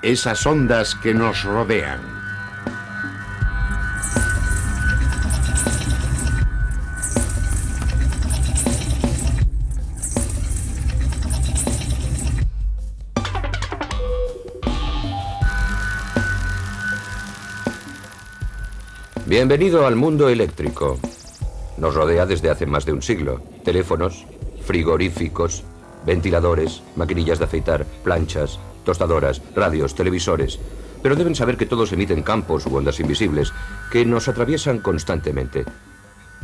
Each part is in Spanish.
esas ondas que nos rodean. Bienvenido al mundo eléctrico. Nos rodea desde hace más de un siglo. Teléfonos, frigoríficos, ventiladores, maquinillas de afeitar, planchas, tostadoras, radios, televisores. Pero deben saber que todos emiten campos u ondas invisibles que nos atraviesan constantemente.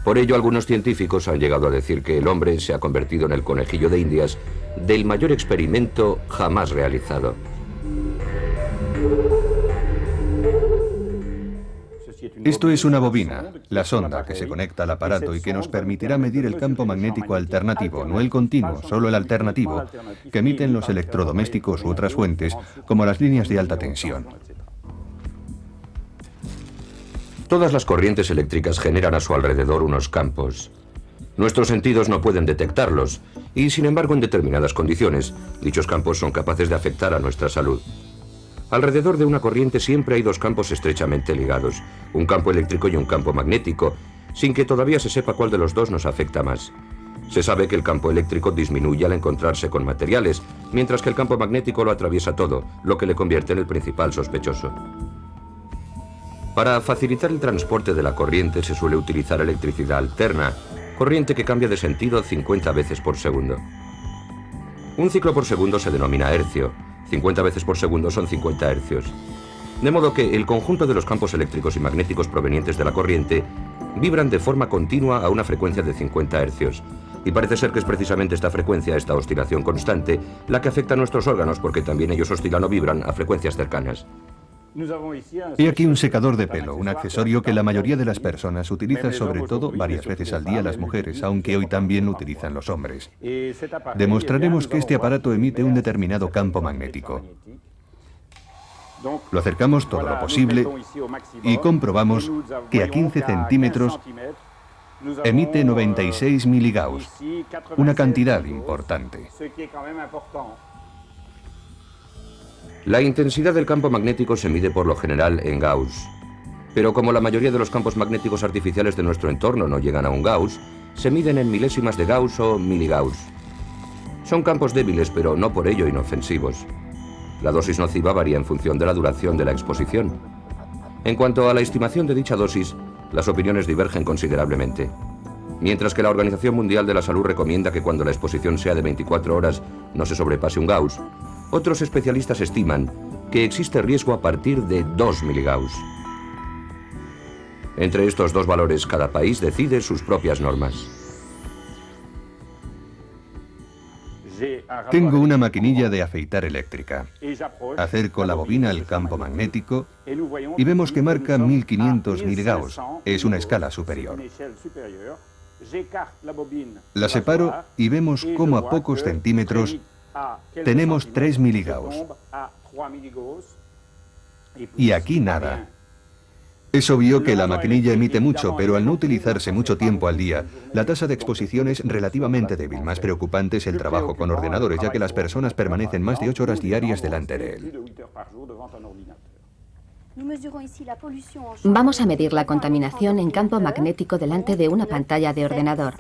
Por ello, algunos científicos han llegado a decir que el hombre se ha convertido en el conejillo de Indias del mayor experimento jamás realizado. Esto es una bobina, la sonda que se conecta al aparato y que nos permitirá medir el campo magnético alternativo, no el continuo, solo el alternativo, que emiten los electrodomésticos u otras fuentes, como las líneas de alta tensión. Todas las corrientes eléctricas generan a su alrededor unos campos. Nuestros sentidos no pueden detectarlos y, sin embargo, en determinadas condiciones, dichos campos son capaces de afectar a nuestra salud. Alrededor de una corriente siempre hay dos campos estrechamente ligados, un campo eléctrico y un campo magnético, sin que todavía se sepa cuál de los dos nos afecta más. Se sabe que el campo eléctrico disminuye al encontrarse con materiales, mientras que el campo magnético lo atraviesa todo, lo que le convierte en el principal sospechoso. Para facilitar el transporte de la corriente se suele utilizar electricidad alterna, corriente que cambia de sentido 50 veces por segundo. Un ciclo por segundo se denomina hercio. 50 veces por segundo son 50 hercios. De modo que el conjunto de los campos eléctricos y magnéticos provenientes de la corriente vibran de forma continua a una frecuencia de 50 hercios. Y parece ser que es precisamente esta frecuencia, esta oscilación constante, la que afecta a nuestros órganos, porque también ellos oscilan o vibran a frecuencias cercanas. He aquí un secador de pelo, un accesorio que la mayoría de las personas utiliza, sobre todo varias veces al día las mujeres, aunque hoy también lo utilizan los hombres. Demostraremos que este aparato emite un determinado campo magnético. Lo acercamos todo lo posible y comprobamos que a 15 centímetros emite 96 miligauss, una cantidad importante. La intensidad del campo magnético se mide por lo general en Gauss. Pero como la mayoría de los campos magnéticos artificiales de nuestro entorno no llegan a un Gauss, se miden en milésimas de Gauss o miligauss. Son campos débiles, pero no por ello inofensivos. La dosis nociva varía en función de la duración de la exposición. En cuanto a la estimación de dicha dosis, las opiniones divergen considerablemente. Mientras que la Organización Mundial de la Salud recomienda que cuando la exposición sea de 24 horas no se sobrepase un Gauss, otros especialistas estiman que existe riesgo a partir de 2 miligauss. Entre estos dos valores, cada país decide sus propias normas. Tengo una maquinilla de afeitar eléctrica. Acerco la bobina al campo magnético y vemos que marca 1500 miligauss. Es una escala superior. La separo y vemos cómo a pocos centímetros tenemos 3 miligauss. Y aquí nada. Es obvio que la maquinilla emite mucho, pero al no utilizarse mucho tiempo al día, la tasa de exposición es relativamente débil. Más preocupante es el trabajo con ordenadores, ya que las personas permanecen más de 8 horas diarias delante de él. Vamos a medir la contaminación en campo magnético delante de una pantalla de ordenador.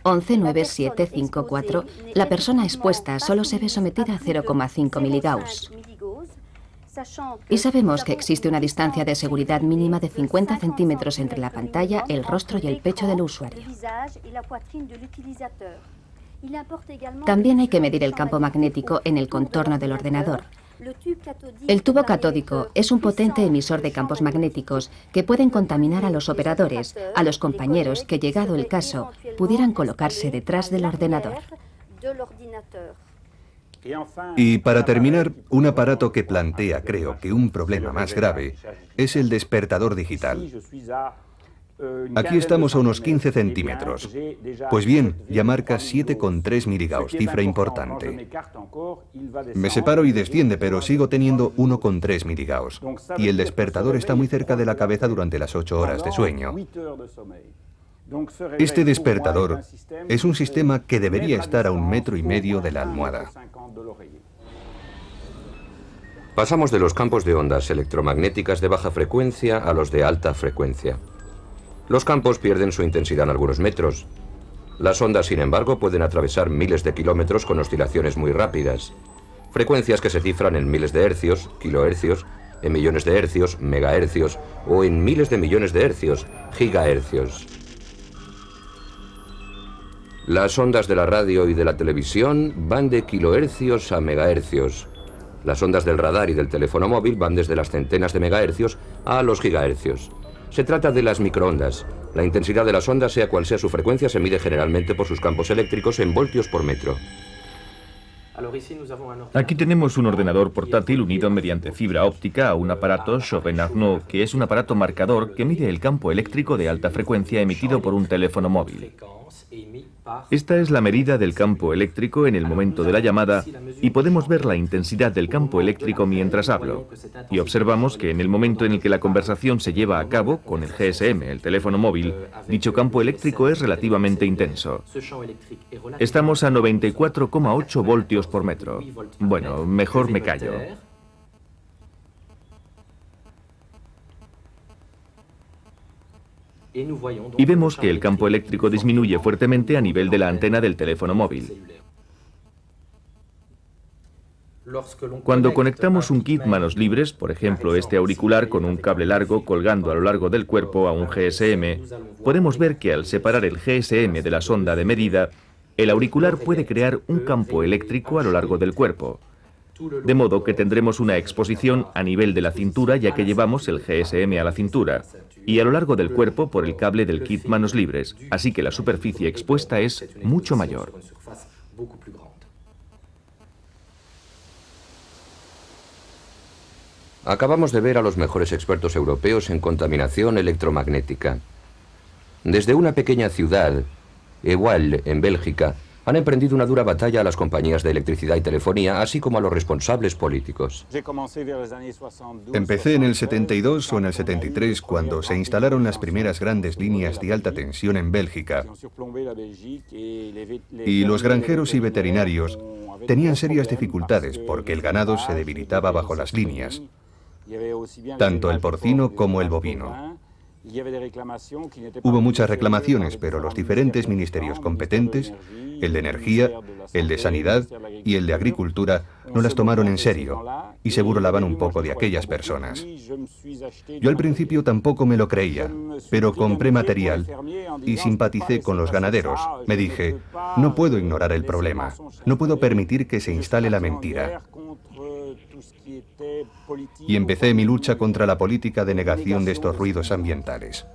119754, la persona expuesta solo se ve sometida a 0,5 miligauss. Y sabemos que existe una distancia de seguridad mínima de 50 centímetros entre la pantalla, el rostro y el pecho del usuario. También hay que medir el campo magnético en el contorno del ordenador. El tubo catódico es un potente emisor de campos magnéticos que pueden contaminar a los operadores, a los compañeros que, llegado el caso, pudieran colocarse detrás del ordenador. Y para terminar, un aparato que plantea, creo, que un problema más grave es el despertador digital. Aquí estamos a unos 15 centímetros. Pues bien, ya marca 7,3 miligauss, cifra importante. Me separo y desciende, pero sigo teniendo 1,3 miligauss. Y el despertador está muy cerca de la cabeza durante las 8 horas de sueño. Este despertador es un sistema que debería estar a 1,5 metros de la almohada. Pasamos de los campos de ondas electromagnéticas de baja frecuencia a los de alta frecuencia. Los campos pierden su intensidad en algunos metros. Las ondas, sin embargo, pueden atravesar miles de kilómetros con oscilaciones muy rápidas. Frecuencias que se cifran en miles de hercios, kilohercios, en millones de hercios, megahercios o en miles de millones de hercios, gigahercios. Las ondas de la radio y de la televisión van de kilohercios a megahercios. Las ondas del radar y del teléfono móvil van desde las centenas de megahercios a los gigahercios. Se trata de las microondas. La intensidad de las ondas, sea cual sea su frecuencia, se mide generalmente por sus campos eléctricos en voltios por metro. Aquí tenemos un ordenador portátil unido mediante fibra óptica a un aparato Chauvet-Arnaud, que es un aparato marcador que mide el campo eléctrico de alta frecuencia emitido por un teléfono móvil. Esta es la medida del campo eléctrico en el momento de la llamada y podemos ver la intensidad del campo eléctrico mientras hablo. Y observamos que en el momento en el que la conversación se lleva a cabo con el GSM, el teléfono móvil, dicho campo eléctrico es relativamente intenso. Estamos a 94,8 voltios por metro. Bueno, mejor me callo. Y vemos que el campo eléctrico disminuye fuertemente a nivel de la antena del teléfono móvil. Cuando conectamos un kit manos libres, por ejemplo este auricular con un cable largo colgando a lo largo del cuerpo a un GSM, podemos ver que al separar el GSM de la sonda de medida, el auricular puede crear un campo eléctrico a lo largo del cuerpo. De modo que tendremos una exposición a nivel de la cintura ya que llevamos el GSM a la cintura, y a lo largo del cuerpo por el cable del kit manos libres, así que la superficie expuesta es mucho mayor. Acabamos de ver a los mejores expertos europeos en contaminación electromagnética. Desde una pequeña ciudad, Ewald, en Bélgica, han emprendido una dura batalla a las compañías de electricidad y telefonía, así como a los responsables políticos. Empecé en el 72 o en el 73, cuando se instalaron las primeras grandes líneas de alta tensión en Bélgica. Y los granjeros y veterinarios tenían serias dificultades porque el ganado se debilitaba bajo las líneas, tanto el porcino como el bovino. Hubo muchas reclamaciones, pero los diferentes ministerios competentes, el de Energía, el de Sanidad y el de Agricultura, no las tomaron en serio y se burlaban un poco de aquellas personas. Yo al principio tampoco me lo creía, pero compré material y simpaticé con los ganaderos. Me dije, no puedo ignorar el problema, no puedo permitir que se instale la mentira. Y empecé mi lucha contra la política de negación de estos ruidos ambientales.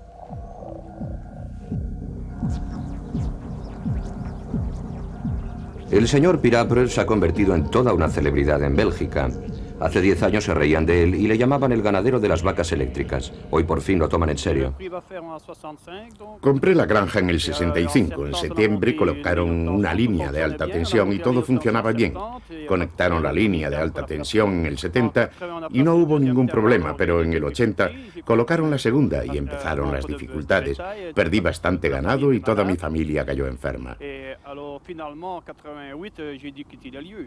El señor Pirapre se ha convertido en toda una celebridad en Bélgica. Hace 10 años se reían de él y le llamaban el ganadero de las vacas eléctricas. Hoy por fin lo toman en serio. Compré la granja en el 65. En septiembre colocaron una línea de alta tensión y todo funcionaba bien. Conectaron la línea de alta tensión en el 70 y no hubo ningún problema, pero en el 80 colocaron la segunda y empezaron las dificultades. Perdí bastante ganado y toda mi familia cayó enferma.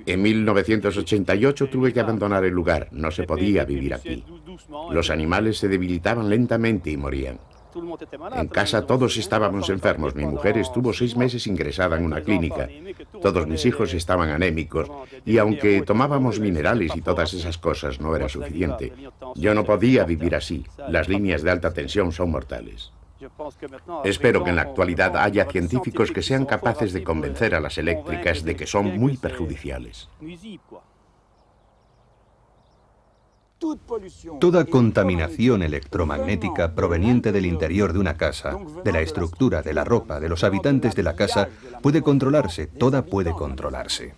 En 1988 tuve que abandonar el lugar, no se podía vivir aquí. Los animales se debilitaban lentamente y morían. En casa todos estábamos enfermos. Mi mujer estuvo 6 meses ingresada en una clínica. Todos mis hijos estaban anémicos y aunque tomábamos minerales y todas esas cosas no era suficiente. Yo no podía vivir así. Las líneas de alta tensión son mortales. Espero que en la actualidad haya científicos que sean capaces de convencer a las eléctricas de que son muy perjudiciales. Toda contaminación electromagnética proveniente del interior de una casa, de la estructura, de la ropa, de los habitantes de la casa, puede controlarse, toda puede controlarse.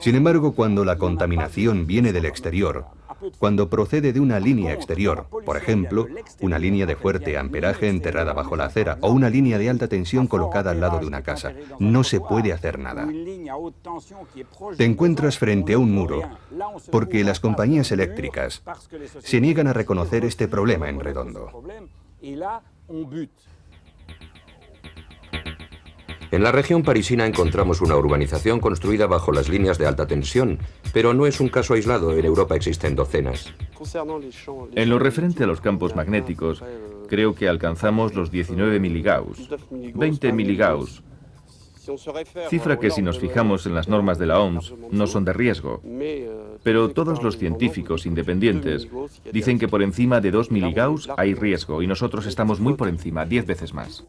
Sin embargo, cuando la contaminación viene del exterior, cuando procede de una línea exterior, por ejemplo, una línea de fuerte amperaje enterrada bajo la acera o una línea de alta tensión colocada al lado de una casa, no se puede hacer nada. Te encuentras frente a un muro porque las compañías eléctricas se niegan a reconocer este problema en redondo. En la región parisina encontramos una urbanización construida bajo las líneas de alta tensión, pero no es un caso aislado, en Europa existen docenas. En lo referente a los campos magnéticos, creo que alcanzamos los 19 miligauss, 20 miligauss, cifra que si nos fijamos en las normas de la OMS no son de riesgo. Pero todos los científicos independientes dicen que por encima de 2 miligauss hay riesgo y nosotros estamos muy por encima, 10 veces más.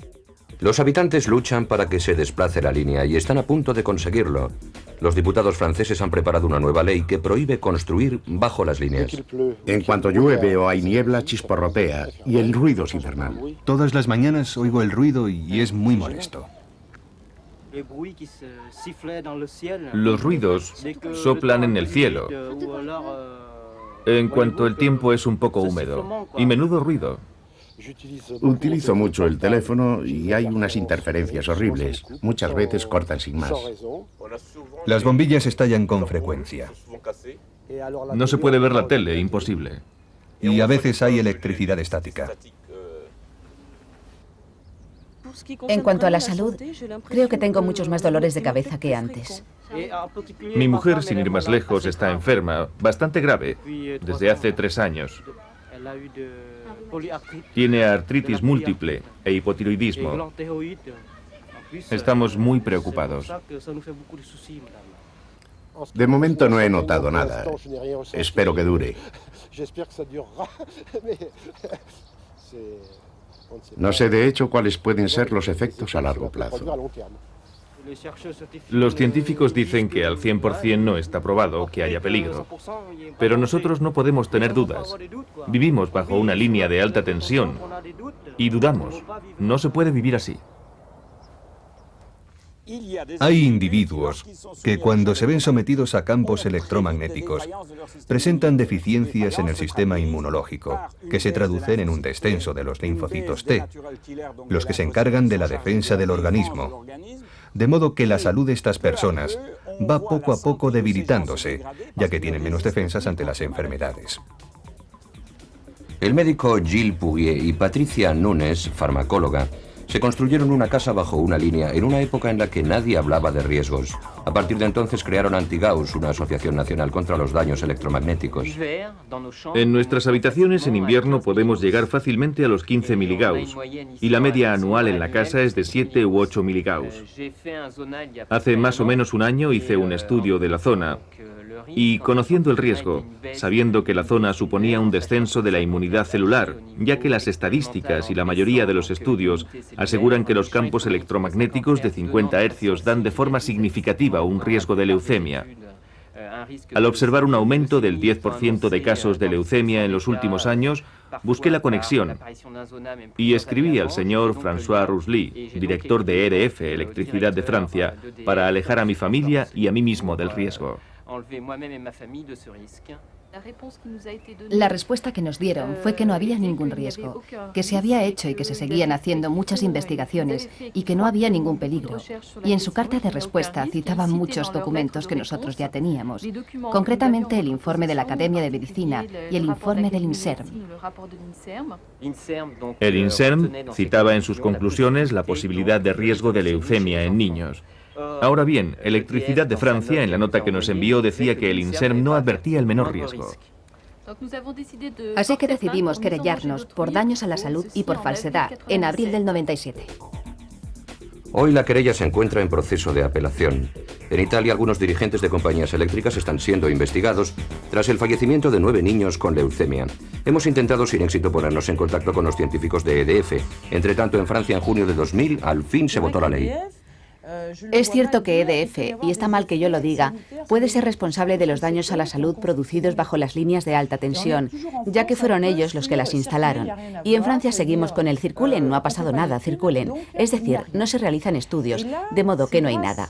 Los habitantes luchan para que se desplace la línea y están a punto de conseguirlo. Los diputados franceses han preparado una nueva ley que prohíbe construir bajo las líneas. En cuanto llueve o hay niebla, chisporrotea y el ruido es infernal. Todas las mañanas oigo el ruido y es muy molesto. Los ruidos soplan en el cielo en cuanto el tiempo es un poco húmedo y menudo ruido. Utilizo mucho el teléfono y hay unas interferencias horribles. Muchas veces cortan sin más. Las bombillas estallan con frecuencia. No se puede ver la tele, imposible. Y a veces hay electricidad estática. En cuanto a la salud, creo que tengo muchos más dolores de cabeza que antes. Mi mujer, sin ir más lejos, está enferma, bastante grave, desde hace 3 años. Tiene artritis múltiple e hipotiroidismo. Estamos muy preocupados. De momento no he notado nada. Espero que dure. No sé de hecho cuáles pueden ser los efectos a largo plazo. Los científicos dicen que al 100% no está probado que haya peligro. Pero nosotros no podemos tener dudas. Vivimos bajo una línea de alta tensión y dudamos. No se puede vivir así. Hay individuos que cuando se ven sometidos a campos electromagnéticos presentan deficiencias en el sistema inmunológico, que se traducen en un descenso de los linfocitos T, los que se encargan de la defensa del organismo. De modo que la salud de estas personas va poco a poco debilitándose, ya que tienen menos defensas ante las enfermedades. El médico Gilles Pouguier y Patricia Nunes, farmacóloga, se construyeron una casa bajo una línea en una época en la que nadie hablaba de riesgos. A partir de entonces crearon Anti-Gauss, una asociación nacional contra los daños electromagnéticos. En nuestras habitaciones en invierno podemos llegar fácilmente a los 15 miligauss y la media anual en la casa es de 7 u 8 miligauss. Hace más o menos un año hice un estudio de la zona y, conociendo el riesgo, sabiendo que la zona suponía un descenso de la inmunidad celular, ya que las estadísticas y la mayoría de los estudios aseguran que los campos electromagnéticos de 50 hercios dan de forma significativa un riesgo de leucemia. Al observar un aumento del 10% de casos de leucemia en los últimos años, busqué la conexión y escribí al señor François Roussely, director de EDF, Electricidad de Francia, para alejar a mi familia y a mí mismo del riesgo. La respuesta que nos dieron fue que no había ningún riesgo, que se había hecho y que se seguían haciendo muchas investigaciones y que no había ningún peligro. Y en su carta de respuesta citaban muchos documentos que nosotros ya teníamos, concretamente el informe de la Academia de Medicina y el informe del INSERM. El INSERM citaba en sus conclusiones la posibilidad de riesgo de leucemia en niños. Ahora bien, Electricidad de Francia, en la nota que nos envió, decía que el INSERM no advertía el menor riesgo. Así que decidimos querellarnos por daños a la salud y por falsedad en abril del 97. Hoy la querella se encuentra en proceso de apelación. En Italia, algunos dirigentes de compañías eléctricas están siendo investigados tras el fallecimiento de 9 niños con leucemia. Hemos intentado sin éxito ponernos en contacto con los científicos de EDF. Entre tanto, en Francia, en junio de 2000, al fin se votó la ley. Es cierto que EDF, y está mal que yo lo diga, puede ser responsable de los daños a la salud producidos bajo las líneas de alta tensión, ya que fueron ellos los que las instalaron. Y en Francia seguimos con el circulen, no ha pasado nada, circulen. Es decir, no se realizan estudios, de modo que no hay nada.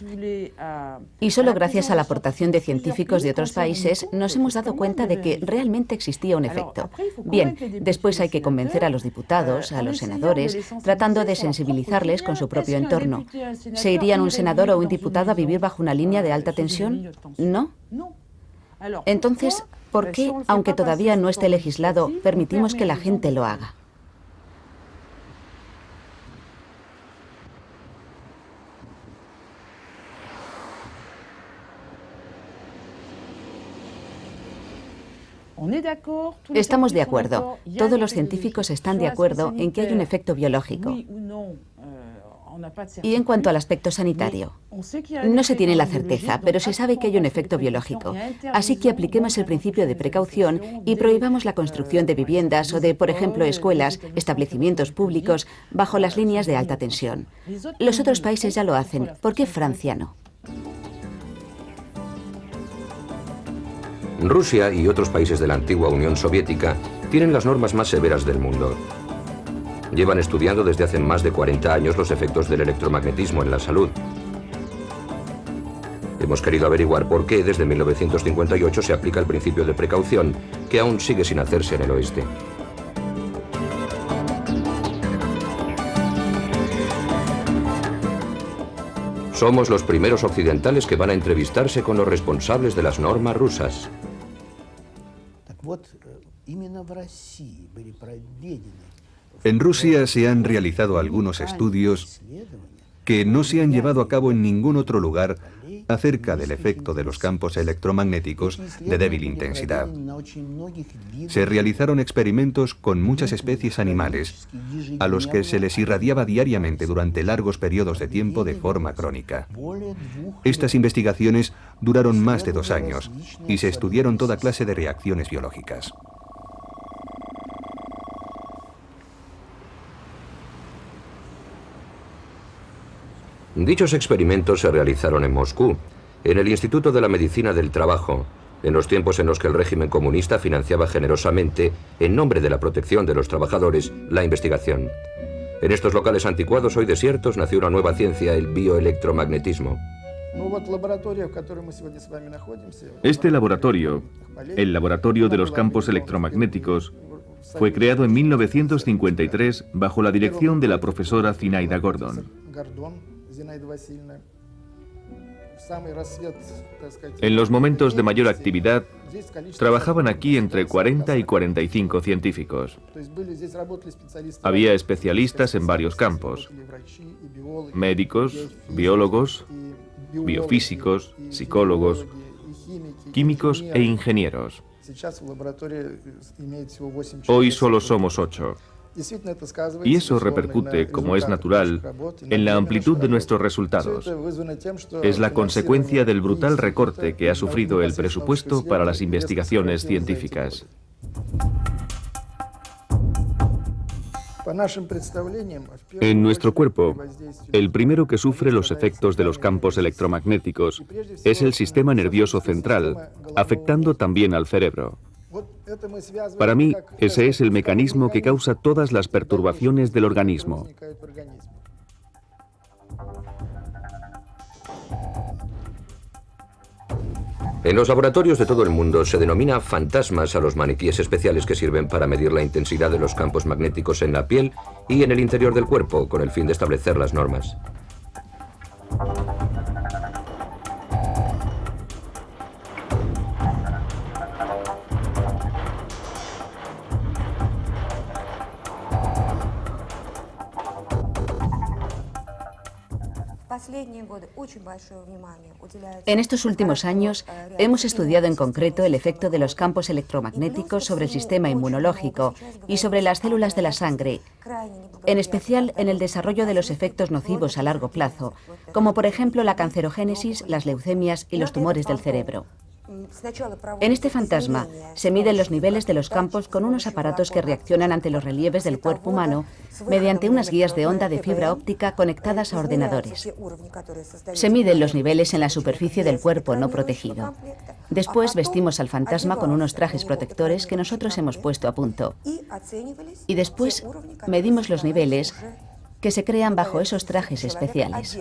Y solo gracias a la aportación de científicos de otros países nos hemos dado cuenta de que realmente existía un efecto. Bien, después hay que convencer a los diputados, a los senadores, tratando de sensibilizarles con su propio entorno. ¿Se irían un senador o un diputado a vivir bajo una línea de alta tensión? ¿No? Entonces, ¿por qué, aunque todavía no esté legislado, permitimos que la gente lo haga? Estamos de acuerdo. Todos los científicos están de acuerdo en que hay un efecto biológico. Y en cuanto al aspecto sanitario, no se tiene la certeza, pero se sabe que hay un efecto biológico. Así que apliquemos el principio de precaución y prohibamos la construcción de viviendas o de, por ejemplo, escuelas, establecimientos públicos, bajo las líneas de alta tensión. Los otros países ya lo hacen. ¿Por qué Francia no? Rusia y otros países de la antigua Unión Soviética tienen las normas más severas del mundo. Llevan estudiando desde hace más de 40 años los efectos del electromagnetismo en la salud. Hemos querido averiguar por qué desde 1958 se aplica el principio de precaución, que aún sigue sin hacerse en el oeste. Somos los primeros occidentales que van a entrevistarse con los responsables de las normas rusas. En Rusia se han realizado algunos estudios que no se han llevado a cabo en ningún otro lugar acerca del efecto de los campos electromagnéticos de débil intensidad. Se realizaron experimentos con muchas especies animales a los que se les irradiaba diariamente durante largos periodos de tiempo de forma crónica. Estas investigaciones duraron más de 2 años y se estudiaron toda clase de reacciones biológicas. Dichos experimentos se realizaron en Moscú, en el Instituto de la Medicina del Trabajo, en los tiempos en los que el régimen comunista financiaba generosamente, en nombre de la protección de los trabajadores, la investigación. En estos locales anticuados, hoy desiertos, nació una nueva ciencia, el bioelectromagnetismo. Este laboratorio, el Laboratorio de los Campos Electromagnéticos, fue creado en 1953 bajo la dirección de la profesora Zinaida Gordon. En los momentos de mayor actividad, trabajaban aquí entre 40 y 45 científicos. Había especialistas en varios campos: médicos, biólogos, biofísicos, psicólogos, químicos e ingenieros. Hoy solo somos 8. Y eso repercute, como es natural, en la amplitud de nuestros resultados. Es la consecuencia del brutal recorte que ha sufrido el presupuesto para las investigaciones científicas. En nuestro cuerpo, el primero que sufre los efectos de los campos electromagnéticos es el sistema nervioso central, afectando también al cerebro. Para mí, ese es el mecanismo que causa todas las perturbaciones del organismo. En los laboratorios de todo el mundo se denomina fantasmas a los maniquíes especiales que sirven para medir la intensidad de los campos magnéticos en la piel y en el interior del cuerpo, con el fin de establecer las normas. En estos últimos años hemos estudiado en concreto el efecto de los campos electromagnéticos sobre el sistema inmunológico y sobre las células de la sangre, en especial en el desarrollo de los efectos nocivos a largo plazo, como por ejemplo la cancerogénesis, las leucemias y los tumores del cerebro. En este fantasma se miden los niveles de los campos con unos aparatos que reaccionan ante los relieves del cuerpo humano mediante unas guías de onda de fibra óptica conectadas a ordenadores. Se miden los niveles en la superficie del cuerpo no protegido. Después vestimos al fantasma con unos trajes protectores que nosotros hemos puesto a punto. Y después medimos los niveles que se crean bajo esos trajes especiales.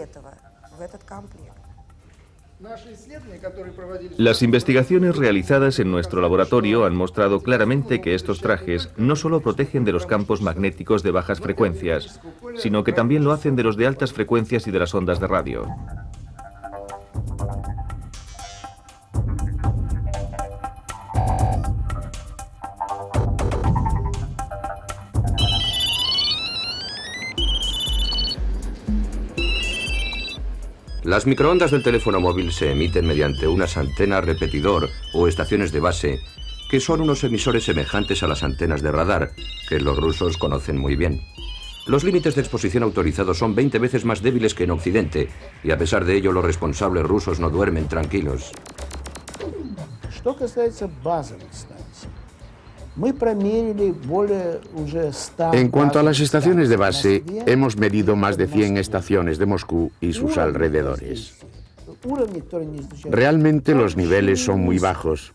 Las investigaciones realizadas en nuestro laboratorio han mostrado claramente que estos trajes no solo protegen de los campos magnéticos de bajas frecuencias, sino que también lo hacen de los de altas frecuencias y de las ondas de radio. Las microondas del teléfono móvil se emiten mediante unas antenas repetidor o estaciones de base que son unos emisores semejantes a las antenas de radar, que los rusos conocen muy bien. Los límites de exposición autorizados son 20 veces más débiles que en Occidente, y a pesar de ello los responsables rusos no duermen tranquilos. En cuanto a las estaciones de base, hemos medido más de 100 estaciones de Moscú y sus alrededores. Realmente los niveles son muy bajos.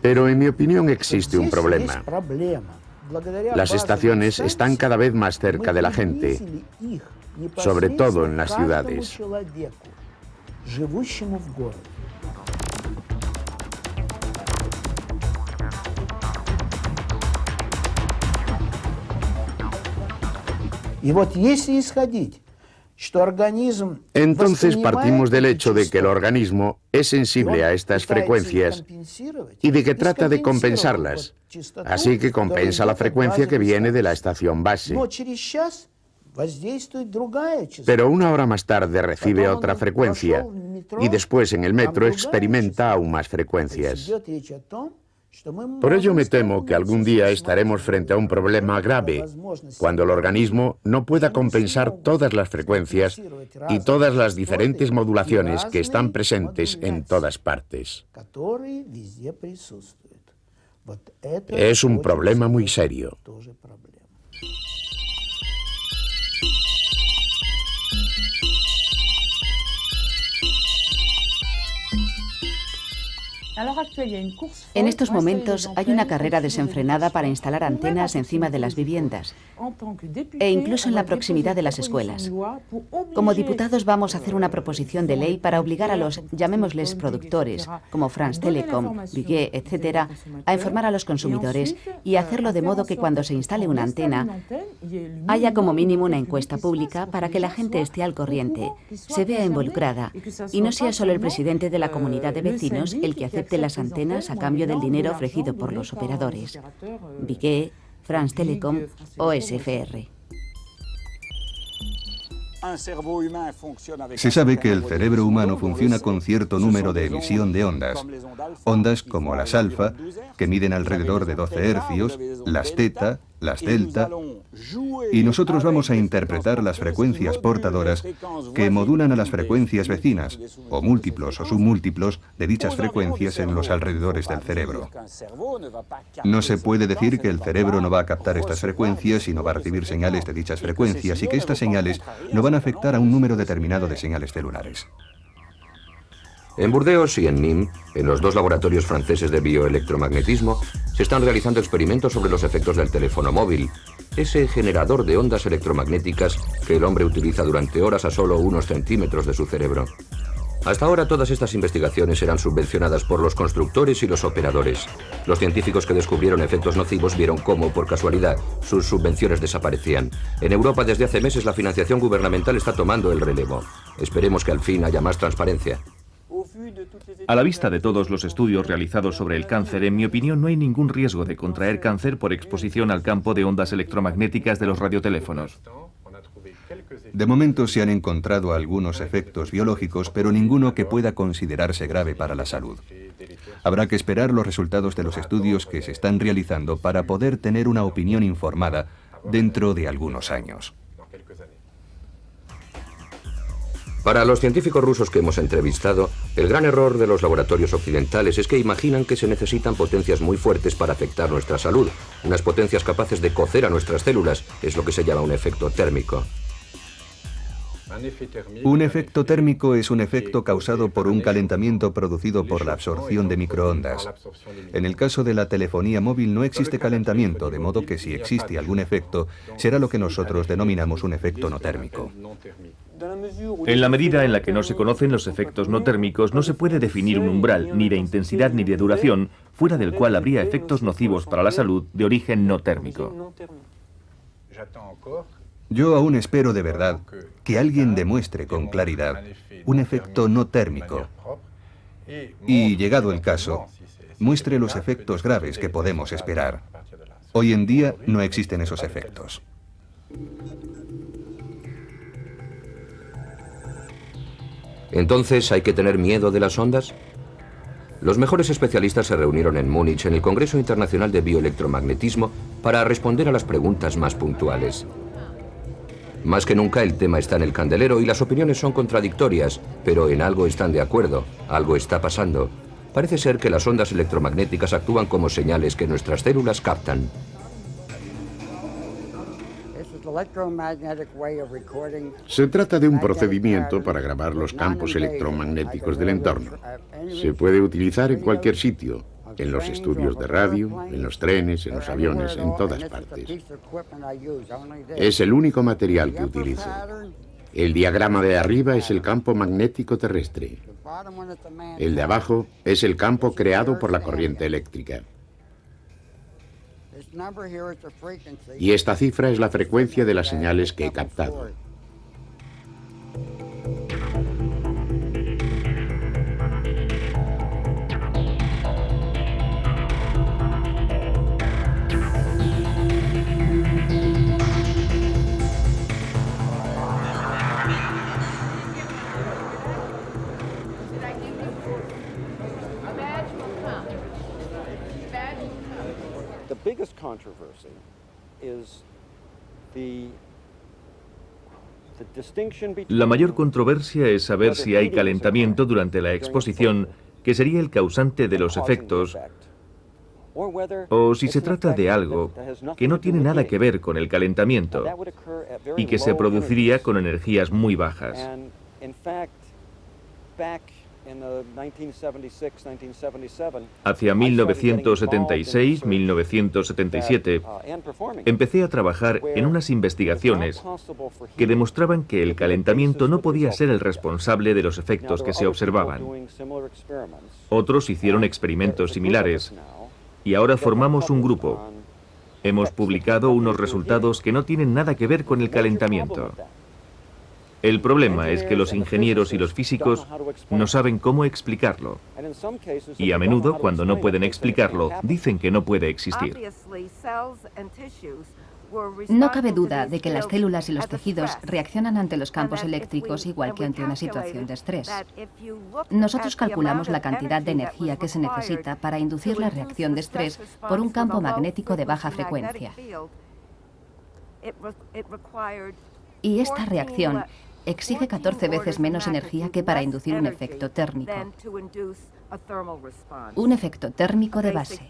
Pero en mi opinión existe un problema. Las estaciones están cada vez más cerca de la gente, sobre todo en las ciudades. Entonces partimos del hecho de que el organismo es sensible a estas frecuencias y de que trata de compensarlas. Así que compensa la frecuencia que viene de la estación base. Pero una hora más tarde recibe otra frecuencia y después en el metro experimenta aún más frecuencias. Por ello me temo que algún día estaremos frente a un problema grave, cuando el organismo no pueda compensar todas las frecuencias y todas las diferentes modulaciones que están presentes en todas partes. Es un problema muy serio. En estos momentos hay una carrera desenfrenada para instalar antenas encima de las viviendas e incluso en la proximidad de las escuelas. Como diputados vamos a hacer una proposición de ley para obligar a los, llamémosles productores, como France Telecom, Viguet, etc., a informar a los consumidores y hacerlo de modo que cuando se instale una antena haya como mínimo una encuesta pública para que la gente esté al corriente, se vea involucrada y no sea solo el presidente de la comunidad de vecinos el que acepte las antenas a cambio del dinero ofrecido por los operadores. Viguet, France Telecom o SFR. Se sabe que el cerebro humano funciona con cierto número de emisión de ondas. Ondas como las alfa, que miden alrededor de 12 hercios, las teta, las delta, y nosotros vamos a interpretar las frecuencias portadoras que modulan a las frecuencias vecinas, o múltiplos o submúltiplos de dichas frecuencias en los alrededores del cerebro. No se puede decir que el cerebro no va a captar estas frecuencias y no va a recibir señales de dichas frecuencias y que estas señales no van a afectar a un número determinado de señales celulares. En Burdeos y en Nîmes, en los dos laboratorios franceses de bioelectromagnetismo, se están realizando experimentos sobre los efectos del teléfono móvil, ese generador de ondas electromagnéticas que el hombre utiliza durante horas a solo unos centímetros de su cerebro. Hasta ahora todas estas investigaciones eran subvencionadas por los constructores y los operadores. Los científicos que descubrieron efectos nocivos vieron cómo, por casualidad, sus subvenciones desaparecían. En Europa desde hace meses la financiación gubernamental está tomando el relevo. Esperemos que al fin haya más transparencia. A la vista de todos los estudios realizados sobre el cáncer, en mi opinión no hay ningún riesgo de contraer cáncer por exposición al campo de ondas electromagnéticas de los radioteléfonos. De momento se han encontrado algunos efectos biológicos, pero ninguno que pueda considerarse grave para la salud. Habrá que esperar los resultados de los estudios que se están realizando para poder tener una opinión informada dentro de algunos años. Para los científicos rusos que hemos entrevistado, el gran error de los laboratorios occidentales es que imaginan que se necesitan potencias muy fuertes para afectar nuestra salud. Unas potencias capaces de cocer a nuestras células es lo que se llama un efecto térmico. Un efecto térmico es un efecto causado por un calentamiento producido por la absorción de microondas. En el caso de la telefonía móvil no existe calentamiento, de modo que si existe algún efecto, será lo que nosotros denominamos un efecto no térmico. En la medida en la que no se conocen los efectos no térmicos, no se puede definir un umbral, ni de intensidad ni de duración, fuera del cual habría efectos nocivos para la salud de origen no térmico. Yo aún espero de verdad que alguien demuestre con claridad un efecto no térmico y, llegado el caso, muestre los efectos graves que podemos esperar. Hoy en día no existen esos efectos. Entonces, ¿hay que tener miedo de las ondas? Los mejores especialistas se reunieron en Múnich en el Congreso Internacional de Bioelectromagnetismo para responder a las preguntas más puntuales. Más que nunca el tema está en el candelero y las opiniones son contradictorias, pero en algo están de acuerdo, algo está pasando. Parece ser que las ondas electromagnéticas actúan como señales que nuestras células captan. Se trata de un procedimiento para grabar los campos electromagnéticos del entorno. Se puede utilizar en cualquier sitio, en los estudios de radio, en los trenes, en los aviones, en todas partes. Es el único material que utilizo. El diagrama de arriba es el campo magnético terrestre. El de abajo es el campo creado por la corriente eléctrica. Y esta cifra es la frecuencia de las señales que he captado. La mayor controversia es saber si hay calentamiento durante la exposición, que sería el causante de los efectos, o si se trata de algo que no tiene nada que ver con el calentamiento y que se produciría con energías muy bajas. Hacia 1976-1977 empecé a trabajar en unas investigaciones que demostraban que el calentamiento no podía ser el responsable de los efectos que se observaban. Otros hicieron experimentos similares y ahora formamos un grupo. Hemos publicado unos resultados que no tienen nada que ver con el calentamiento. El problema es que los ingenieros y los físicos no saben cómo explicarlo. Y a menudo, cuando no pueden explicarlo, dicen que no puede existir. No cabe duda de que las células y los tejidos reaccionan ante los campos eléctricos igual que ante una situación de estrés. Nosotros calculamos la cantidad de energía que se necesita para inducir la reacción de estrés por un campo magnético de baja frecuencia. Y esta reacción exige 14 veces menos energía que para inducir un efecto térmico. Un efecto térmico de base.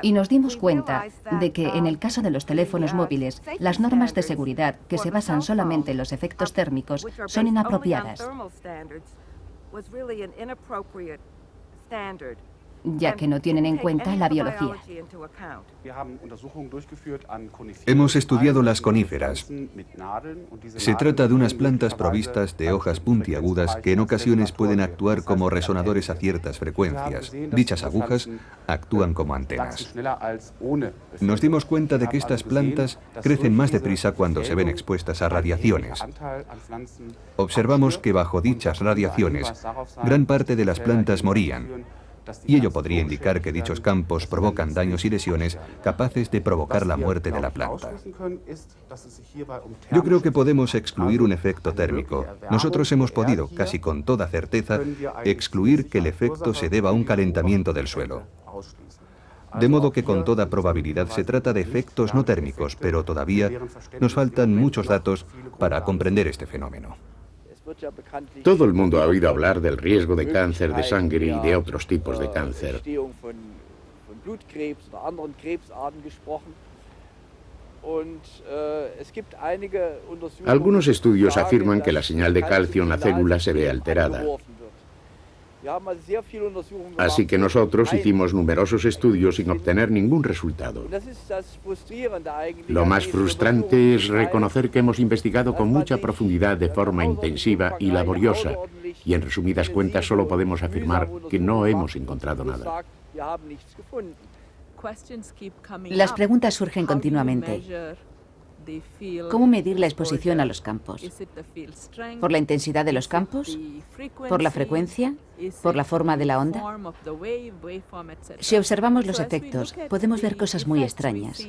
Y nos dimos cuenta de que en el caso de los teléfonos móviles, las normas de seguridad que se basan solamente en los efectos térmicos son inapropiadas, ya que no tienen en cuenta la biología. Hemos estudiado las coníferas. Se trata de unas plantas provistas de hojas puntiagudas que en ocasiones pueden actuar como resonadores a ciertas frecuencias. Dichas agujas actúan como antenas. Nos dimos cuenta de que estas plantas crecen más deprisa cuando se ven expuestas a radiaciones. Observamos que bajo dichas radiaciones, gran parte de las plantas morían. Y ello podría indicar que dichos campos provocan daños y lesiones capaces de provocar la muerte de la planta. Yo creo que podemos excluir un efecto térmico. Nosotros hemos podido, casi con toda certeza, excluir que el efecto se deba a un calentamiento del suelo. De modo que con toda probabilidad se trata de efectos no térmicos, pero todavía nos faltan muchos datos para comprender este fenómeno. Todo el mundo ha oído hablar del riesgo de cáncer de sangre y de otros tipos de cáncer. Algunos estudios afirman que la señal de calcio en la célula se ve alterada. Así que nosotros hicimos numerosos estudios sin obtener ningún resultado. Lo más frustrante es reconocer que hemos investigado con mucha profundidad de forma intensiva y laboriosa, y en resumidas cuentas solo podemos afirmar que no hemos encontrado nada. Las preguntas surgen continuamente. ¿Cómo medir la exposición a los campos? ¿Por la intensidad de los campos? ¿Por la frecuencia? ¿Por la forma de la onda? Si observamos los efectos, podemos ver cosas muy extrañas.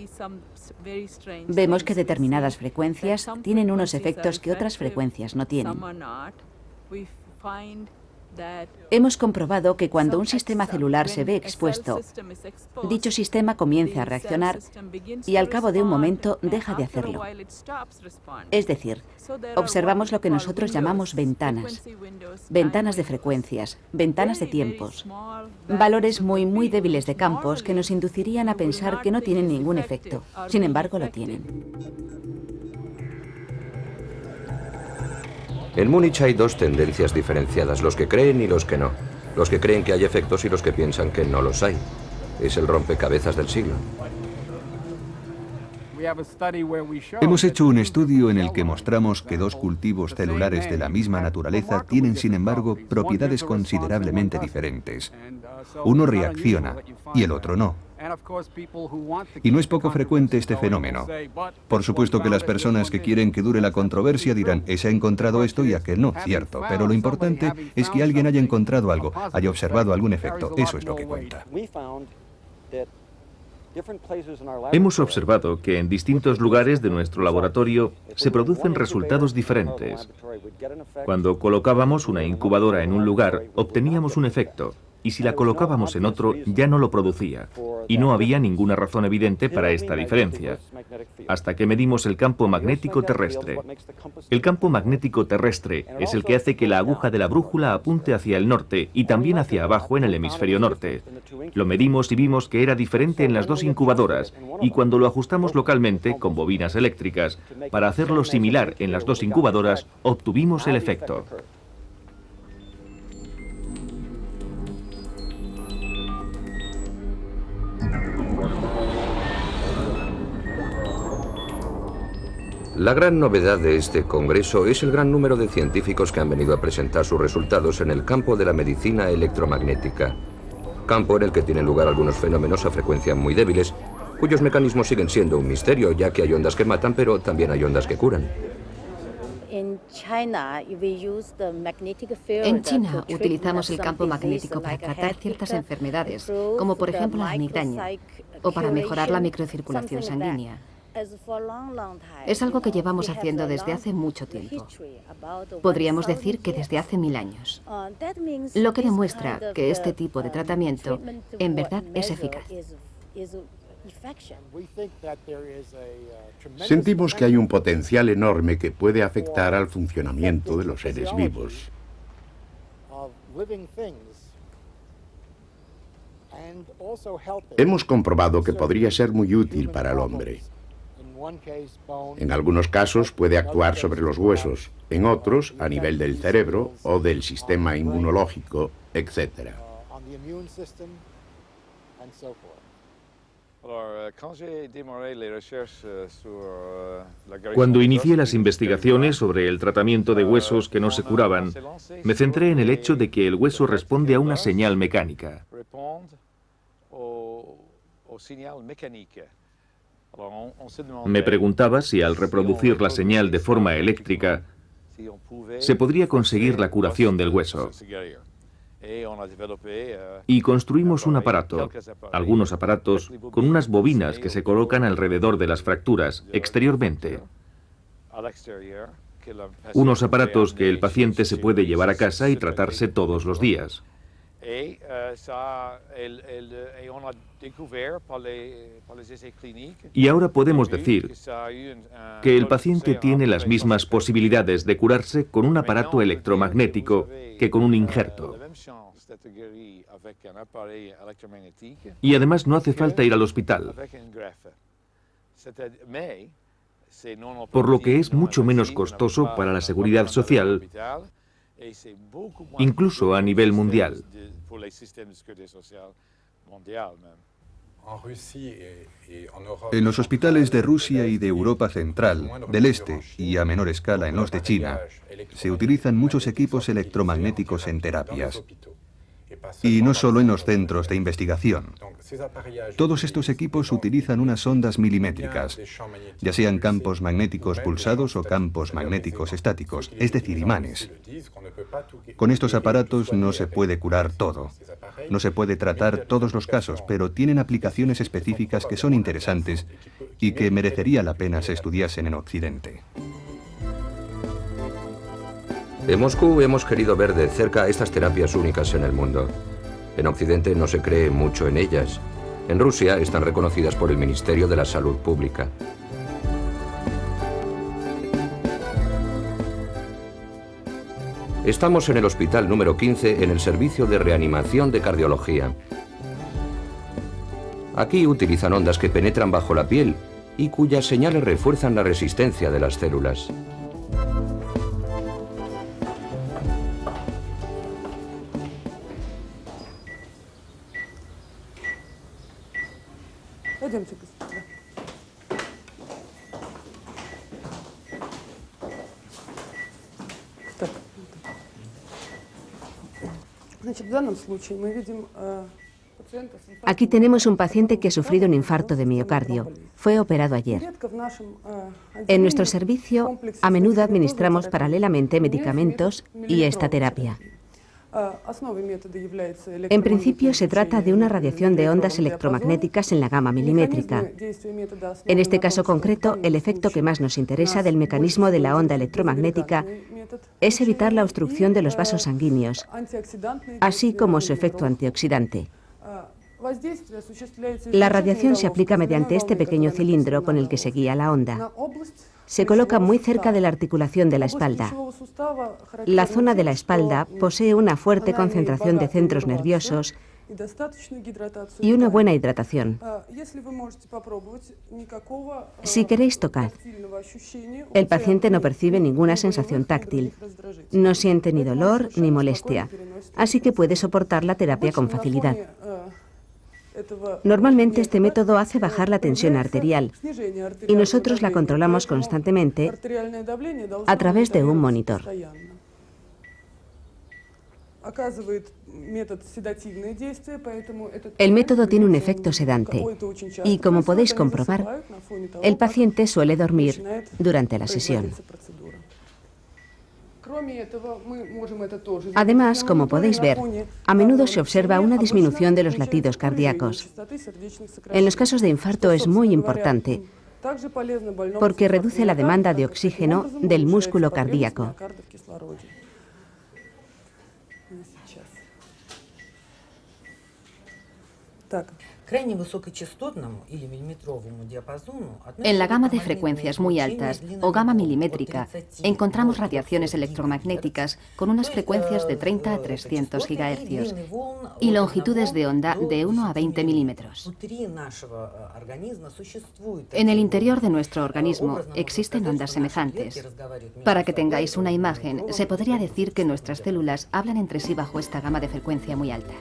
Vemos que determinadas frecuencias tienen unos efectos que otras frecuencias no tienen. Hemos comprobado que cuando un sistema celular se ve expuesto, dicho sistema comienza a reaccionar y al cabo de un momento deja de hacerlo. Es decir, observamos lo que nosotros llamamos ventanas. Ventanas de frecuencias, ventanas de tiempos. Valores muy débiles de campos que nos inducirían a pensar que no tienen ningún efecto. Sin embargo, lo tienen. En Múnich hay dos tendencias diferenciadas, los que creen y los que no. Los que creen que hay efectos y los que piensan que no los hay. Es el rompecabezas del siglo. Hemos hecho un estudio en el que mostramos que dos cultivos celulares de la misma naturaleza tienen, sin embargo, propiedades considerablemente diferentes. Uno reacciona y el otro no. Y no es poco frecuente este fenómeno. Por supuesto que las personas que quieren que dure la controversia dirán, ese ha encontrado esto y aquel no, cierto, pero lo importante es que alguien haya encontrado algo, haya observado algún efecto, eso es lo que cuenta. Hemos observado que en distintos lugares de nuestro laboratorio se producen resultados diferentes. Cuando colocábamos una incubadora en un lugar, obteníamos un efecto, y si la colocábamos en otro, ya no lo producía. Y no había ninguna razón evidente para esta diferencia, hasta que medimos el campo magnético terrestre. El campo magnético terrestre es el que hace que la aguja de la brújula apunte hacia el norte y también hacia abajo en el hemisferio norte. Lo medimos y vimos que era diferente en las dos incubadoras, y cuando lo ajustamos localmente, con bobinas eléctricas, para hacerlo similar en las dos incubadoras, obtuvimos el efecto. La gran novedad de este congreso es el gran número de científicos que han venido a presentar sus resultados en el campo de la medicina electromagnética, campo en el que tienen lugar algunos fenómenos a frecuencia muy débiles, cuyos mecanismos siguen siendo un misterio, ya que hay ondas que matan, pero también hay ondas que curan. En China utilizamos el campo magnético para tratar ciertas enfermedades, como por ejemplo la migraña, o para mejorar la microcirculación sanguínea. Es algo que llevamos haciendo desde hace mucho tiempo. Podríamos decir que desde hace 1000 años. Lo que demuestra que este tipo de tratamiento en verdad es eficaz. Sentimos que hay un potencial enorme que puede afectar al funcionamiento de los seres vivos. Hemos comprobado que podría ser muy útil para el hombre. En algunos casos puede actuar sobre los huesos, en otros a nivel del cerebro o del sistema inmunológico, etc. Cuando inicié las investigaciones sobre el tratamiento de huesos que no se curaban, me centré en el hecho de que el hueso responde a una señal mecánica. Me preguntaba si al reproducir la señal de forma eléctrica se podría conseguir la curación del hueso. Y construimos un aparato, algunos aparatos, con unas bobinas que se colocan alrededor de las fracturas, exteriormente. Unos aparatos que el paciente se puede llevar a casa y tratarse todos los días. Y ahora podemos decir que el paciente tiene las mismas posibilidades de curarse con un aparato electromagnético que con un injerto. Y además no hace falta ir al hospital, por lo que es mucho menos costoso para la seguridad social, incluso a nivel mundial. En los hospitales de Rusia y de Europa Central, del Este y a menor escala en los de China, se utilizan muchos equipos electromagnéticos en terapias. Y no solo en los centros de investigación. Todos estos equipos utilizan unas ondas milimétricas, ya sean campos magnéticos pulsados o campos magnéticos estáticos, es decir, imanes. Con estos aparatos no se puede curar todo, no se puede tratar todos los casos, pero tienen aplicaciones específicas que son interesantes y que merecería la pena se estudiasen en Occidente. En Moscú hemos querido ver de cerca estas terapias únicas en el mundo. En Occidente no se cree mucho en ellas. En Rusia están reconocidas por el Ministerio de la Salud Pública. Estamos en el hospital número 15 en el servicio de reanimación de cardiología. Aquí utilizan ondas que penetran bajo la piel y cuyas señales refuerzan la resistencia de las células. Aquí tenemos un paciente que ha sufrido un infarto de miocardio. Fue operado ayer. En nuestro servicio, a menudo administramos paralelamente medicamentos y esta terapia. En principio, se trata de una radiación de ondas electromagnéticas en la gama milimétrica. En este caso concreto, el efecto que más nos interesa del mecanismo de la onda electromagnética es evitar la obstrucción de los vasos sanguíneos, así como su efecto antioxidante. La radiación se aplica mediante este pequeño cilindro con el que se guía la onda. Se coloca muy cerca de la articulación de la espalda. La zona de la espalda posee una fuerte concentración de centros nerviosos y una buena hidratación. Si queréis, tocad. El paciente no percibe ninguna sensación táctil. No siente ni dolor ni molestia, así que puede soportar la terapia con facilidad. Normalmente este método hace bajar la tensión arterial y nosotros la controlamos constantemente a través de un monitor. El método tiene un efecto sedante y, como podéis comprobar, el paciente suele dormir durante la sesión. Además, como podéis ver, a menudo se observa una disminución de los latidos cardíacos. En los casos de infarto es muy importante, porque reduce la demanda de oxígeno del músculo cardíaco. En la gama de frecuencias muy altas o gama milimétrica encontramos radiaciones electromagnéticas con unas frecuencias de 30 a 300 GHz y longitudes de onda de 1 a 20 milímetros. En el interior de nuestro organismo existen ondas semejantes. Para que tengáis una imagen, se podría decir que nuestras células hablan entre sí bajo esta gama de frecuencia muy alta.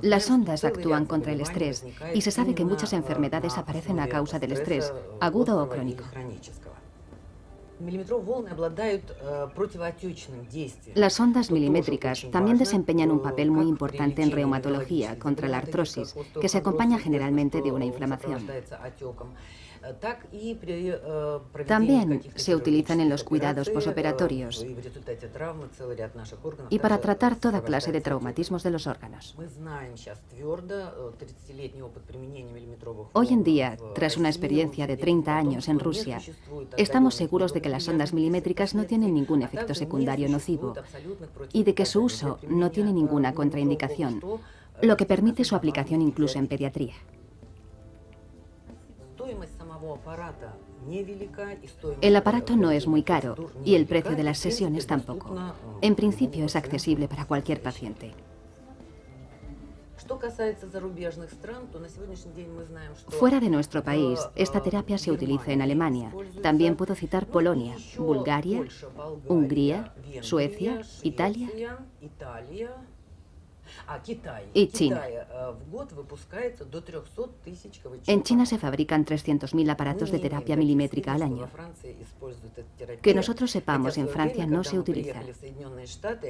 Las ondas actúan contra el estrés y se sabe que muchas enfermedades aparecen a causa del estrés, agudo o crónico. Las ondas milimétricas también desempeñan un papel muy importante en reumatología contra la artrosis, que se acompaña generalmente de una inflamación. También se utilizan en los cuidados posoperatorios y para tratar toda clase de traumatismos de los órganos. Hoy en día, tras una experiencia de 30 años en Rusia, estamos seguros de que las ondas milimétricas no tienen ningún efecto secundario nocivo y de que su uso no tiene ninguna contraindicación, lo que permite su aplicación incluso en pediatría. El aparato no es muy caro y el precio de las sesiones tampoco. En principio es accesible para cualquier paciente. Fuera de nuestro país, esta terapia se utiliza en Alemania. También puedo citar Polonia, Bulgaria, Hungría, Suecia, Italia y China. En China se fabrican 300.000 aparatos de terapia milimétrica al año. Que nosotros sepamos, en Francia no se utiliza.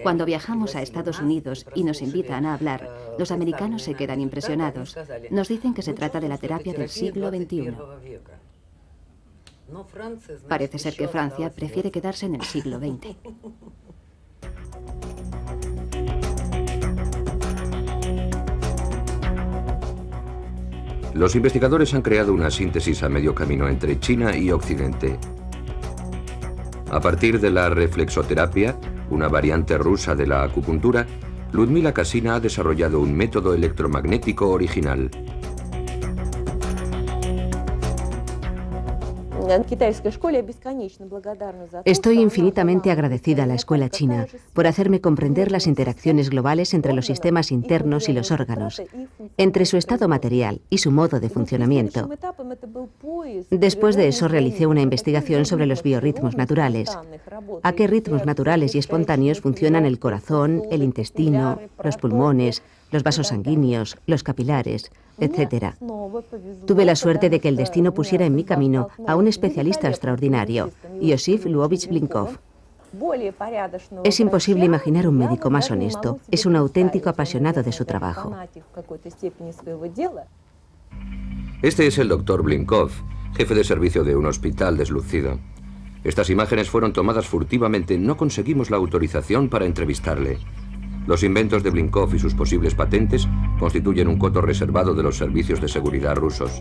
Cuando viajamos a Estados Unidos y nos invitan a hablar, los americanos se quedan impresionados. Nos dicen que se trata de la terapia del siglo XXI. Parece ser que Francia prefiere quedarse en el siglo XX. Los investigadores han creado una síntesis a medio camino entre China y Occidente. A partir de la reflexoterapia, una variante rusa de la acupuntura, Ludmila Kasina ha desarrollado un método electromagnético original. Estoy infinitamente agradecida a la escuela china por hacerme comprender las interacciones globales entre los sistemas internos y los órganos, entre su estado material y su modo de funcionamiento. Después de eso realicé una investigación sobre los biorritmos naturales. A qué ritmos naturales y espontáneos funcionan el corazón, el intestino, los pulmones, los vasos sanguíneos, los capilares, etc. Tuve la suerte de que el destino pusiera en mi camino a un especialista extraordinario, Iosif Lvovich Blinkov. Es imposible imaginar un médico más honesto. Es un auténtico apasionado de su trabajo. Este es el doctor Blinkov, jefe de servicio de un hospital deslucido. Estas imágenes fueron tomadas furtivamente. No conseguimos la autorización para entrevistarle. Los inventos de Blinkov y sus posibles patentes constituyen un coto reservado de los servicios de seguridad rusos.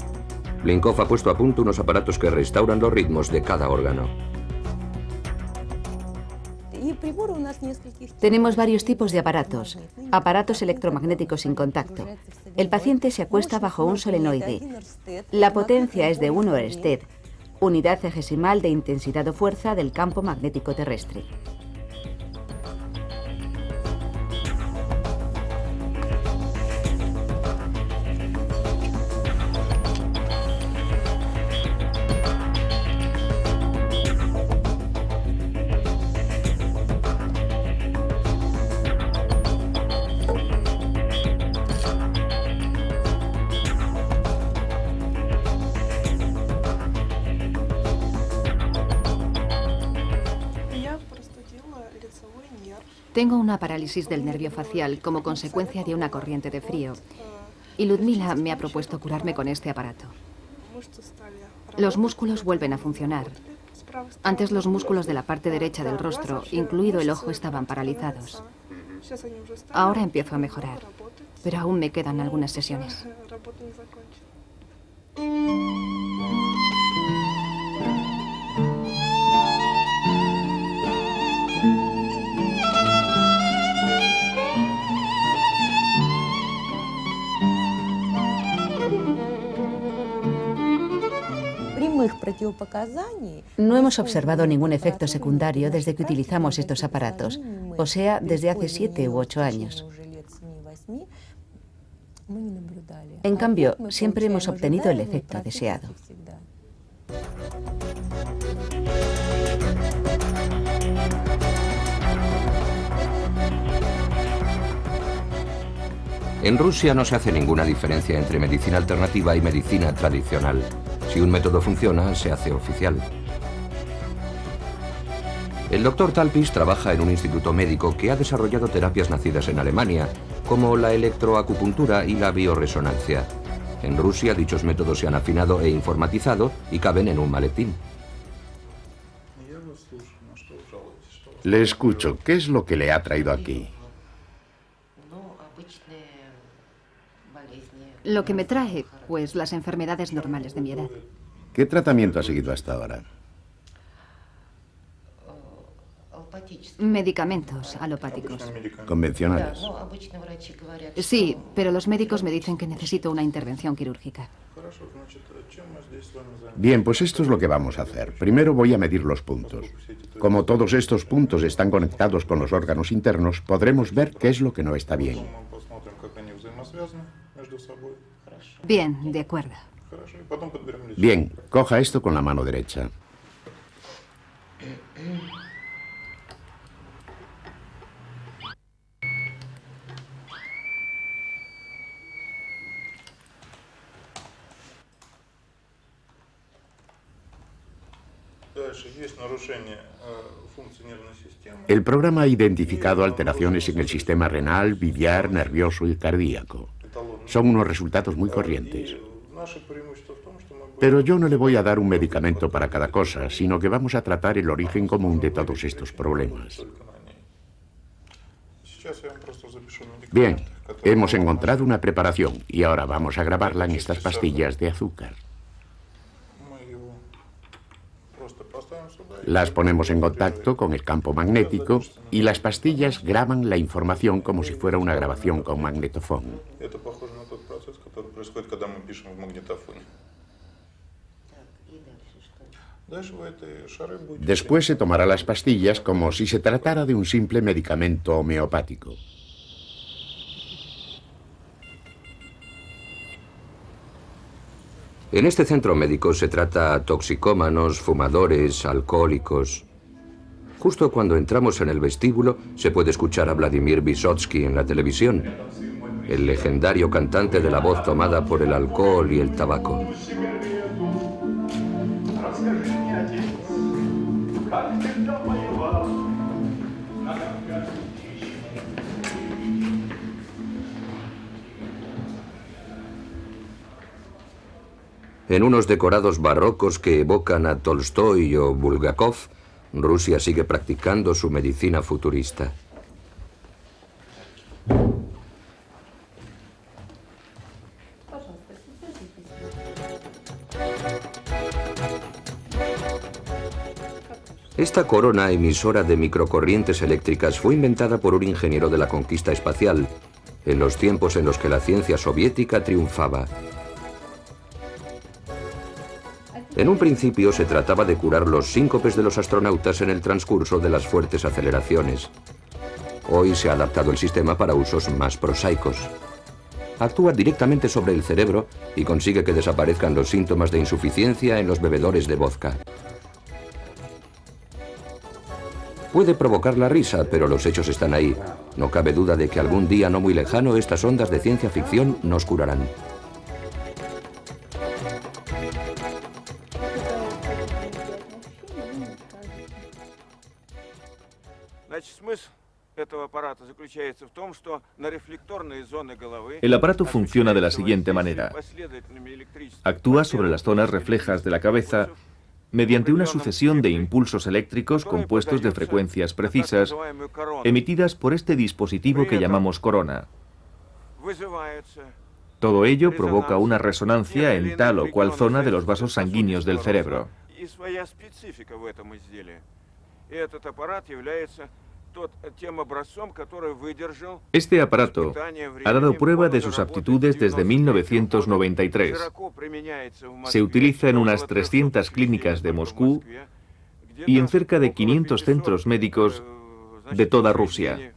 Blinkov ha puesto a punto unos aparatos que restauran los ritmos de cada órgano. Tenemos varios tipos de aparatos. Aparatos electromagnéticos sin contacto. El paciente se acuesta bajo un solenoide. La potencia es de 1 Ørsted, unidad cegesimal de intensidad o fuerza del campo magnético terrestre. Tengo una parálisis del nervio facial como consecuencia de una corriente de frío. Y Ludmila me ha propuesto curarme con este aparato. Los músculos vuelven a funcionar. Antes los músculos de la parte derecha del rostro, incluido el ojo, estaban paralizados. Ahora empiezo a mejorar, pero aún me quedan algunas sesiones. No hemos observado ningún efecto secundario desde que utilizamos estos aparatos, o sea, desde hace 7 u 8 años. En cambio, siempre hemos obtenido el efecto deseado. En Rusia no se hace ninguna diferencia entre medicina alternativa y medicina tradicional. Si un método funciona, se hace oficial. El doctor Talpis trabaja en un instituto médico que ha desarrollado terapias nacidas en Alemania, como la electroacupuntura y la bioresonancia. En Rusia, dichos métodos se han afinado e informatizado y caben en un maletín. Le escucho. ¿Qué es lo que le ha traído aquí? Lo que me trae, pues, las enfermedades normales de mi edad. ¿Qué tratamiento ha seguido hasta ahora? Medicamentos alopáticos. ¿Convencionales? Sí, pero los médicos me dicen que necesito una intervención quirúrgica. Bien, pues esto es lo que vamos a hacer. Primero voy a medir los puntos. Como todos estos puntos están conectados con los órganos internos, podremos ver qué es lo que no está bien. Bien, de acuerdo. Bien, coja esto con la mano derecha. El programa ha identificado alteraciones en el sistema renal, biliar, nervioso y cardíaco. Son unos resultados muy corrientes. Pero yo no le voy a dar un medicamento para cada cosa, sino que vamos a tratar el origen común de todos estos problemas. Bien, hemos encontrado una preparación y ahora vamos a grabarla en estas pastillas de azúcar. Las ponemos en contacto con el campo magnético y las pastillas graban la información como si fuera una grabación con magnetofón. Después se tomará las pastillas como si se tratara de un simple medicamento homeopático. En este centro médico se trata a toxicómanos, fumadores, alcohólicos. Justo cuando entramos en el vestíbulo se puede escuchar a Vladimir Vysotsky en la televisión, el legendario cantante de la voz tomada por el alcohol y el tabaco. En unos decorados barrocos que evocan a Tolstoy o Bulgakov, Rusia sigue practicando su medicina futurista. Esta corona emisora de microcorrientes eléctricas fue inventada por un ingeniero de la conquista espacial, en los tiempos en los que la ciencia soviética triunfaba. En un principio se trataba de curar los síncopes de los astronautas en el transcurso de las fuertes aceleraciones. Hoy se ha adaptado el sistema para usos más prosaicos. Actúa directamente sobre el cerebro y consigue que desaparezcan los síntomas de insuficiencia en los bebedores de vodka. Puede provocar la risa, pero los hechos están ahí. No cabe duda de que algún día no muy lejano estas ondas de ciencia ficción nos curarán. El aparato funciona de la siguiente manera. Actúa sobre las zonas reflejas de la cabeza mediante una sucesión de impulsos eléctricos compuestos de frecuencias precisas, emitidas por este dispositivo que llamamos corona. Todo ello provoca una resonancia en tal o cual zona de los vasos sanguíneos del cerebro. Este aparato ha dado prueba de sus aptitudes desde 1993. Se utiliza en unas 300 clínicas de Moscú y en cerca de 500 centros médicos de toda Rusia.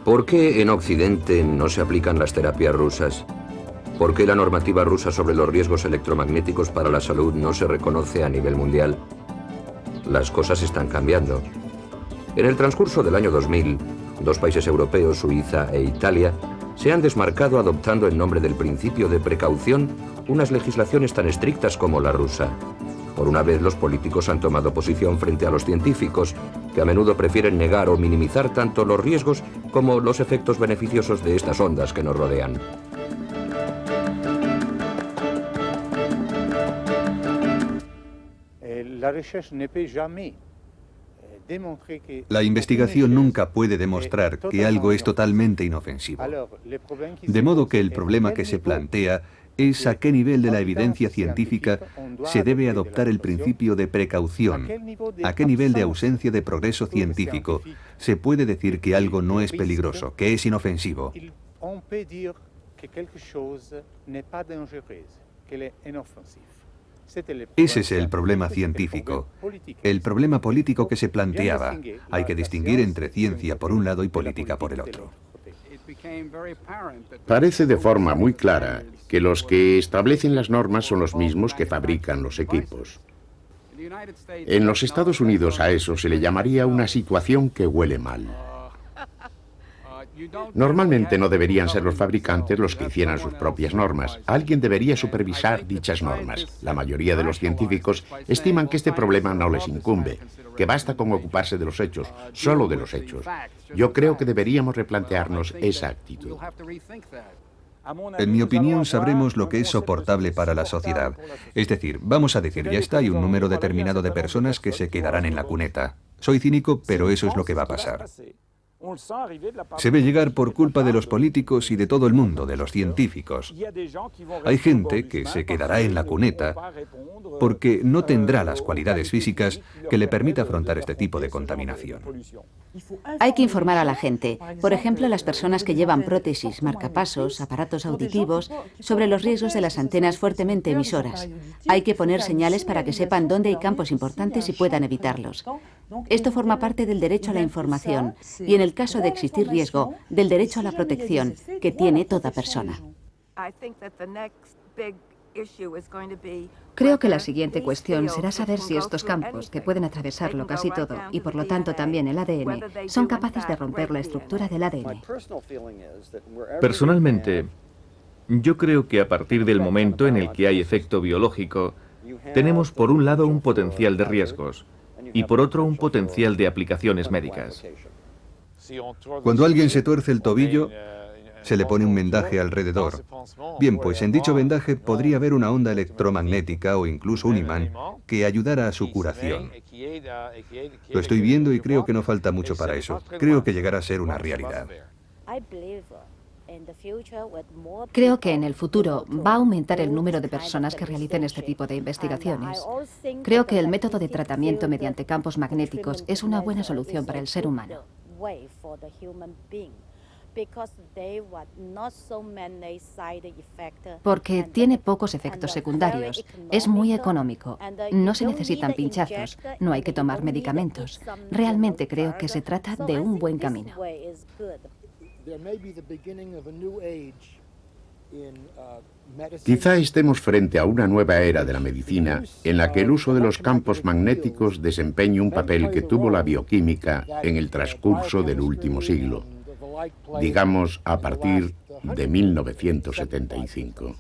¿Por qué en Occidente no se aplican las terapias rusas? ¿Por qué la normativa rusa sobre los riesgos electromagnéticos para la salud no se reconoce a nivel mundial? Las cosas están cambiando. En el transcurso del año 2000, dos países europeos, Suiza e Italia, se han desmarcado adoptando en nombre del principio de precaución unas legislaciones tan estrictas como la rusa. Por una vez los políticos han tomado posición frente a los científicos, que a menudo prefieren negar o minimizar tanto los riesgos como los efectos beneficiosos de estas ondas que nos rodean. La investigación nunca puede demostrar que algo es totalmente inofensivo. De modo que el problema que se plantea es a qué nivel de la evidencia científica se debe adoptar el principio de precaución, a qué nivel de ausencia de progreso científico se puede decir que algo no es peligroso, que es inofensivo. Ese es el problema científico. El problema político que se planteaba. Hay que distinguir entre ciencia por un lado y política por el otro. Parece de forma muy clara que los que establecen las normas son los mismos que fabrican los equipos. En los Estados Unidos a eso se le llamaría una situación que huele mal. Normalmente no deberían ser los fabricantes los que hicieran sus propias normas. Alguien debería supervisar dichas normas. La mayoría de los científicos estiman que este problema no les incumbe, que basta con ocuparse de los hechos, solo de los hechos. Yo creo que deberíamos replantearnos esa actitud. En mi opinión, sabremos lo que es soportable para la sociedad. Es decir, vamos a decir, ya está, hay un número determinado de personas que se quedarán en la cuneta. Soy cínico, pero eso es lo que va a pasar. Se ve llegar por culpa de los políticos y de todo el mundo, de los científicos. Hay gente que se quedará en la cuneta porque no tendrá las cualidades físicas que le permita afrontar este tipo de contaminación. Hay que informar a la gente, por ejemplo, las personas que llevan prótesis, marcapasos, aparatos auditivos, sobre los riesgos de las antenas fuertemente emisoras. Hay que poner señales para que sepan dónde hay campos importantes y puedan evitarlos. Esto forma parte del derecho a la información y, en el caso de existir riesgo, del derecho a la protección que tiene toda persona. Creo que la siguiente cuestión será saber si estos campos, que pueden atravesarlo casi todo, y por lo tanto también el ADN, son capaces de romper la estructura del ADN. Personalmente, yo creo que a partir del momento en el que hay efecto biológico, tenemos por un lado un potencial de riesgos y por otro un potencial de aplicaciones médicas. Cuando alguien se tuerce el tobillo, se le pone un vendaje alrededor. Bien, pues en dicho vendaje podría haber una onda electromagnética o incluso un imán que ayudara a su curación. Lo estoy viendo y creo que no falta mucho para eso. Creo que llegará a ser una realidad. Creo que en el futuro va a aumentar el número de personas que realicen este tipo de investigaciones. Creo que el método de tratamiento mediante campos magnéticos es una buena solución para el ser humano. Porque tiene pocos efectos secundarios, es muy económico, no se necesitan pinchazos, no hay que tomar medicamentos. Realmente creo que se trata de un buen camino. Quizá estemos frente a una nueva era de la medicina en la que el uso de los campos magnéticos desempeñe un papel que tuvo la bioquímica en el transcurso del último siglo, digamos a partir de 1975.